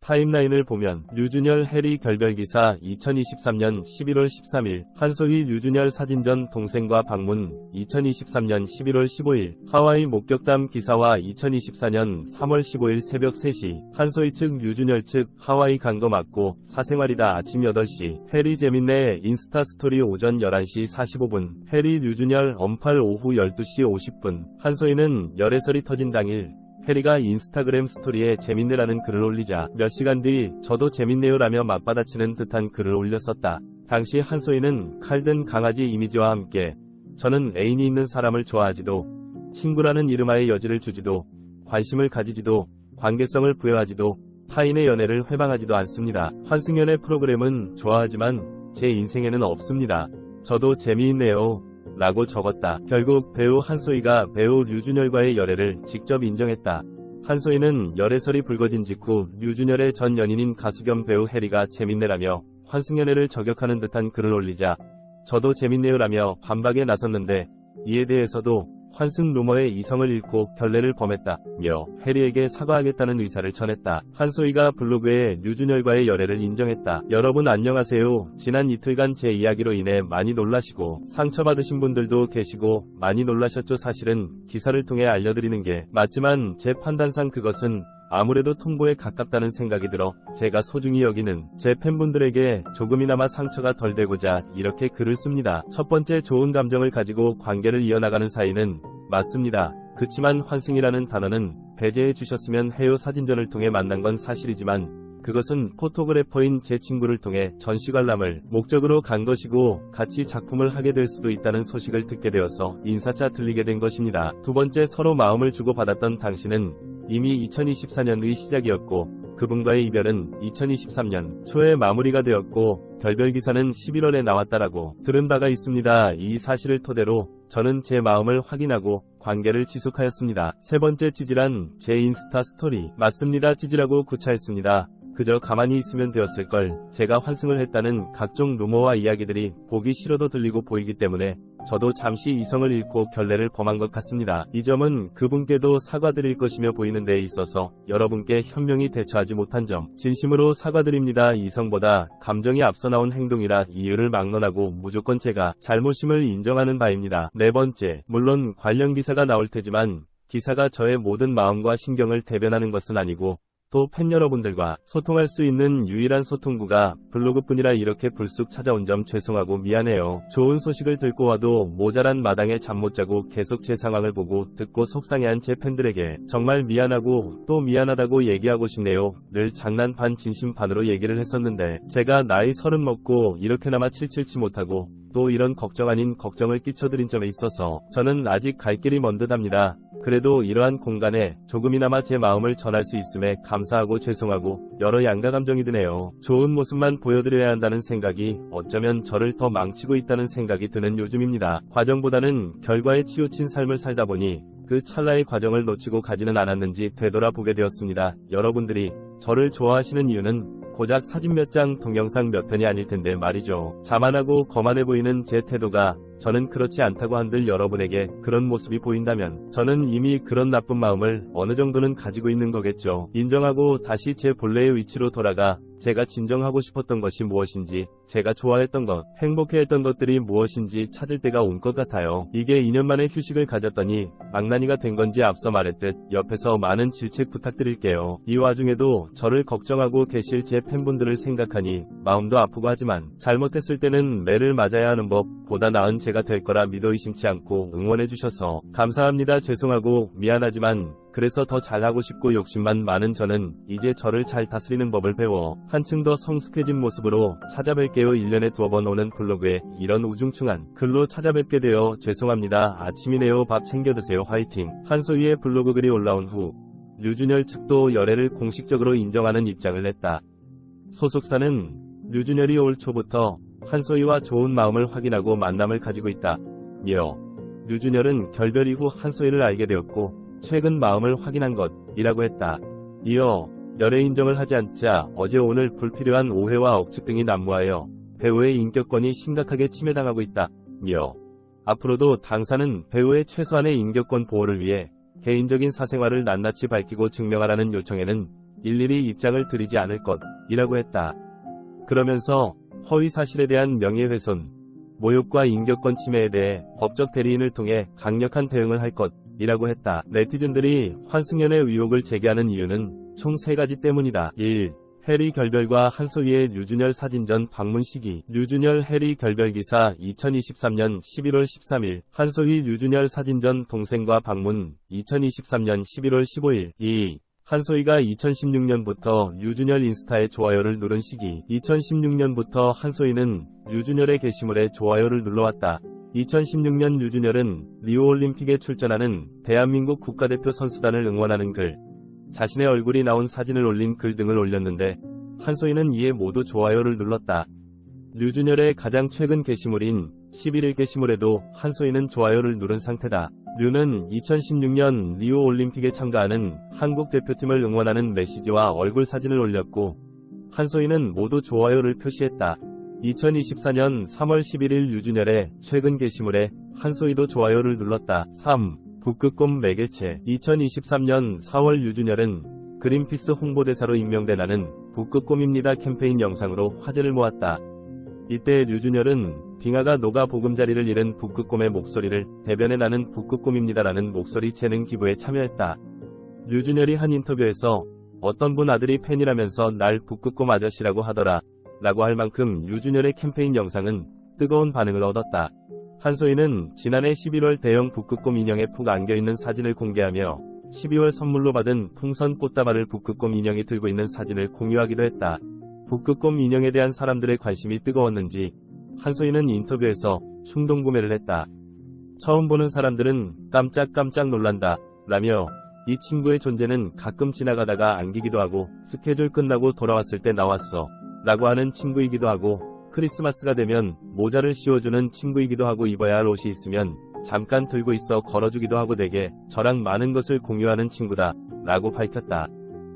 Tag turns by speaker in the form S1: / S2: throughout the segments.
S1: 타임라인을 보면 류준열 해리 결별기사 2023년 11월 13일 한소희 류준열 사진전 동생과 방문 2023년 11월 15일 하와이 목격담 기사와 2024년 3월 15일 새벽 3시 한소희 측 류준열 측 하와이 간 거 맞고 사생활이다 아침 8시 해리 재밌네 인스타 스토리 오전 11시 45분 해리 류준열 언팔 오후 12시 50분 한소희는 열애설이 터진 당일 해리가 인스타그램 스토리에 재밌네라는 글을 올리자 몇 시간 뒤 저도 재밌네요라며 맞받아치는 듯한 글을 올렸었다. 당시 한소희는 칼든 강아지 이미지와 함께 저는 애인이 있는 사람을 좋아하지도 친구라는 이름하에 여지를 주지도 관심을 가지지도 관계성을 부여하지도 타인의 연애를 회방하지도 않습니다. 환승연애 프로그램은 좋아하지만 제 인생에는 없습니다. 저도 재미있네요. 라고 적었다. 결국 배우 한소희가 배우 류준열과의 열애를 직접 인정했다. 한소희는 열애설이 불거진 직후 류준열의 전 연인인 가수 겸 배우 해리가 재밌네라며 환승연애를 저격하는 듯한 글을 올리자 저도 재밌네요라며 반박에 나섰는데 이에 대해서도 환승 루머에 이성을 잃고 결례를 범했다며 해리에게 사과하겠다는 의사를 전했다. 한소희가 블로그에 류준열과의 열애를 인정했다. 여러분 안녕하세요. 지난 이틀간 제 이야기로 인해 많이 놀라시고 상처받으신 분들도 계시고 많이 놀라셨죠. 사실은 기사를 통해 알려드리는 게 맞지만 제 판단상 그것은 아무래도 통보에 가깝다는 생각이 들어 제가 소중히 여기는 제 팬분들에게 조금이나마 상처가 덜 되고자 이렇게 글을 씁니다. 첫 번째, 좋은 감정을 가지고 관계를 이어나가는 사이는 맞습니다. 그치만 환승이라는 단어는 배제해 주셨으면 해요. 사진전을 통해 만난 건 사실이지만 그것은 포토그래퍼인 제 친구를 통해 전시관람을 목적으로 간 것이고 같이 작품을 하게 될 수도 있다는 소식을 듣게 되어서 인사차 들리게 된 것입니다. 두 번째, 서로 마음을 주고받았던 당시는 이미 2024년의 시작이었고 그분과의 이별은 2023년 초에 마무리가 되었고 결별기사는 11월에 나왔다라고 들은 바가 있습니다. 이 사실을 토대로 저는 제 마음을 확인하고 관계를 지속하였습니다. 세 번째, 찌질한 제 인스타 스토리 맞습니다. 찌질하고 구차했습니다. 그저 가만히 있으면 되었을걸. 제가 환승을 했다는 각종 루머와 이야기들이 보기 싫어도 들리고 보이기 때문에 저도 잠시 이성을 잃고 결례를 범한 것 같습니다. 이 점은 그분께도 사과드릴 것이며 보이는 데 있어서 여러분께 현명히 대처하지 못한 점 진심으로 사과드립니다. 이성보다 감정이 앞서 나온 행동이라 이유를 막론하고 무조건 제가 잘못임을 인정하는 바입니다. 네 번째, 물론 관련 기사가 나올 테지만 기사가 저의 모든 마음과 신경을 대변하는 것은 아니고 또 팬 여러분들과 소통할 수 있는 유일한 소통구가 블로그뿐이라 이렇게 불쑥 찾아온 점 죄송하고 미안해요. 좋은 소식을 듣고 와도 모자란 마당에 잠 못 자고 계속 제 상황을 보고 듣고 속상해한 제 팬들에게 정말 미안하고 또 미안하다고 얘기하고 싶네요. 늘 장난 반 진심 반으로 얘기를 했었는데 제가 나이 30 먹고 이렇게나마 칠칠치 못하고 또 이런 걱정 아닌 걱정을 끼쳐드린 점에 있어서 저는 아직 갈 길이 먼 듯합니다. 그래도 이러한 공간에 조금이나마 제 마음을 전할 수 있음에 감사하고 죄송하고 여러 양가 감정이 드네요. 좋은 모습만 보여드려야 한다는 생각이 어쩌면 저를 더 망치고 있다는 생각이 드는 요즘입니다. 과정보다는 결과에 치우친 삶을 살다 보니 그 찰나의 과정을 놓치고 가지는 않았는지 되돌아보게 되었습니다. 여러분들이 저를 좋아하시는 이유는 고작 사진 몇 장 동영상 몇 편이 아닐 텐데 말이죠. 자만하고 거만해 보이는 제 태도가 저는 그렇지 않다고 한들 여러분에게 그런 모습이 보인다면 저는 이미 그런 나쁜 마음을 어느 정도는 가지고 있는 거겠죠. 인정하고 다시 제 본래의 위치로 돌아가 제가 진정하고 싶었던 것이 무엇인지, 제가 좋아했던 것, 행복해했던 것들이 무엇인지 찾을 때가 온 것 같아요. 이게 2년 만에 휴식을 가졌더니 망나니가 된 건지 앞서 말했듯 옆에서 많은 질책 부탁드릴게요. 이 와중에도 저를 걱정하고 계실 제 팬분들을 생각하니 마음도 아프고 하지만 잘못했을 때는 매를 맞아야 하는 법, 보다 나은 제가 될 거라 믿어 의심치 않고 응원해주셔서 감사합니다. 죄송하고 미안하지만 그래서 더 잘하고 싶고 욕심만 많은 저는 이제 저를 잘 다스리는 법을 배워 한층 더 성숙해진 모습으로 찾아뵐게요. 1년에 2번 오는 블로그에 이런 우중충한 글로 찾아뵙게 되어 죄송합니다. 아침이네요. 밥 챙겨 드세요. 화이팅. 한소희의 블로그 글이 올라온 후 류준열 측도 열애를 공식적으로 인정하는 입장을 냈다. 소속사는 류준열이 올 초부터 한소희와 좋은 마음을 확인하고 만남을 가지고 있다. 며 류준열은 결별 이후 한소희를 알게 되었고 최근 마음을 확인한 것이라고 했다. 이어 열애 인정을 하지 않자 어제 오늘 불필요한 오해와 억측 등이 난무하여 배우의 인격권이 심각하게 침해당하고 있다. 며 앞으로도 당사는 배우의 최소한의 인격권 보호를 위해 개인적인 사생활을 낱낱이 밝히고 증명하라는 요청에는 일일이 입장을 드리지 않을 것이라고 했다. 그러면서 허위 사실에 대한 명예훼손, 모욕과 인격권 침해에 대해 법적 대리인을 통해 강력한 대응을 할 것이라고 했다. 네티즌들이 환승연애 의혹을 제기하는 이유는 총 3가지 때문이다. 1. 해리 결별과 한소희의 류준열 사진전 방문 시기. 류준열 해리 결별 기사 2023년 11월 13일 한소희 류준열 사진전 동생과 방문 2023년 11월 15일 2. 한소희가 2016년부터 류준열 인스타에 좋아요를 누른 시기. 2016년부터 한소희는 류준열의 게시물에 좋아요를 눌러왔다. 2016년 류준열은 리우올림픽에 출전하는 대한민국 국가대표 선수단을 응원하는 글, 자신의 얼굴이 나온 사진을 올린 글 등을 올렸는데 한소희는 이에 모두 좋아요를 눌렀다. 류준열의 가장 최근 게시물인 11일 게시물에도 한소희는 좋아요를 누른 상태다. 류는 2016년 리우올림픽에 참가하는 한국 대표팀을 응원하는 메시지와 얼굴 사진을 올렸고 한소희는 모두 좋아요를 표시했다. 2024년 3월 11일 류준열의 최근 게시물에 한소희도 좋아요를 눌렀다. 3. 북극곰 매개체. 2023년 4월 류준열은 그린피스 홍보대사로 임명된 나는 북극곰입니다 캠페인 영상으로 화제를 모았다. 이때 류준열은 빙하가 녹아 보금자리를 잃은 북극곰의 목소리를 대변해 나는 북극곰입니다라는 목소리 재능 기부에 참여했다. 류준열이 한 인터뷰에서 어떤 분 아들이 팬이라면서 날 북극곰 아저씨라고 하더라 라고 할 만큼 류준열의 캠페인 영상은 뜨거운 반응을 얻었다. 한소희는 지난해 11월 대형 북극곰 인형에 푹 안겨있는 사진을 공개하며 12월 선물로 받은 풍선 꽃다발을 북극곰 인형이 들고 있는 사진을 공유하기도 했다. 북극곰 인형에 대한 사람들의 관심이 뜨거웠는지 한소희는 인터뷰에서 충동구매를 했다. 처음 보는 사람들은 깜짝깜짝 놀란다 라며 이 친구의 존재는 가끔 지나가다가 안기기도 하고 스케줄 끝나고 돌아왔을 때 나왔어 라고 하는 친구이기도 하고 크리스마스가 되면 모자를 씌워주는 친구이기도 하고 입어야 할 옷이 있으면 잠깐 들고 있어 걸어주기도 하고 되게 저랑 많은 것을 공유하는 친구다 라고 밝혔다.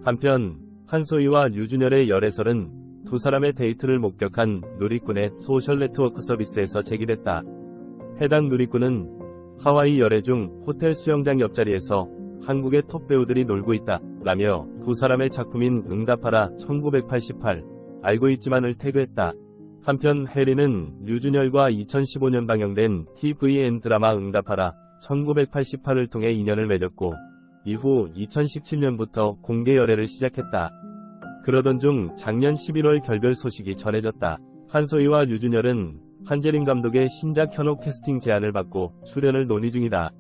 S1: 한편 한소희와 류준열의 열애설은 두 사람의 데이트를 목격한 누리꾼의 소셜 네트워크 서비스에서 제기됐다. 해당 누리꾼은 하와이 열애 중 호텔 수영장 옆자리에서 한국의 톱 배우들이 놀고 있다 라며 두 사람의 작품인 응답하라 1988 알고 있지만을 태그했다. 한편 해리는 류준열과 2015년 방영된 TVN 드라마 응답하라 1988을 통해 인연을 맺었고 이후 2017년부터 공개 열애를 시작했다. 그러던 중 작년 11월 결별 소식이 전해졌다. 한소희와 류준열은 한재림 감독의 신작 현옥 캐스팅 제안을 받고 출연을 논의 중이다.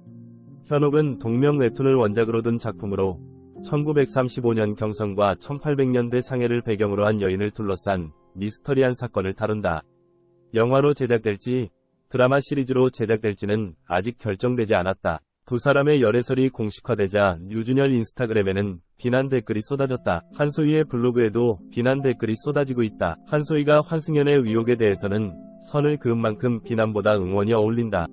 S1: 현옥은 동명 웹툰을 원작으로 둔 작품으로 1935년 경성과 1800년대 상해를 배경으로 한 여인을 둘러싼 미스터리한 사건을 다룬다. 영화로 제작될지 드라마 시리즈로 제작될지는 아직 결정되지 않았다. 두 사람의 열애설이 공식화되자 류준열 인스타그램에는 비난 댓글이 쏟아졌다. 한소희의 블로그에도 비난 댓글이 쏟아지고 있다. 한소희가 환승연애 의혹에 대해서는 선을 그은 만큼 비난보다 응원이 어울린다.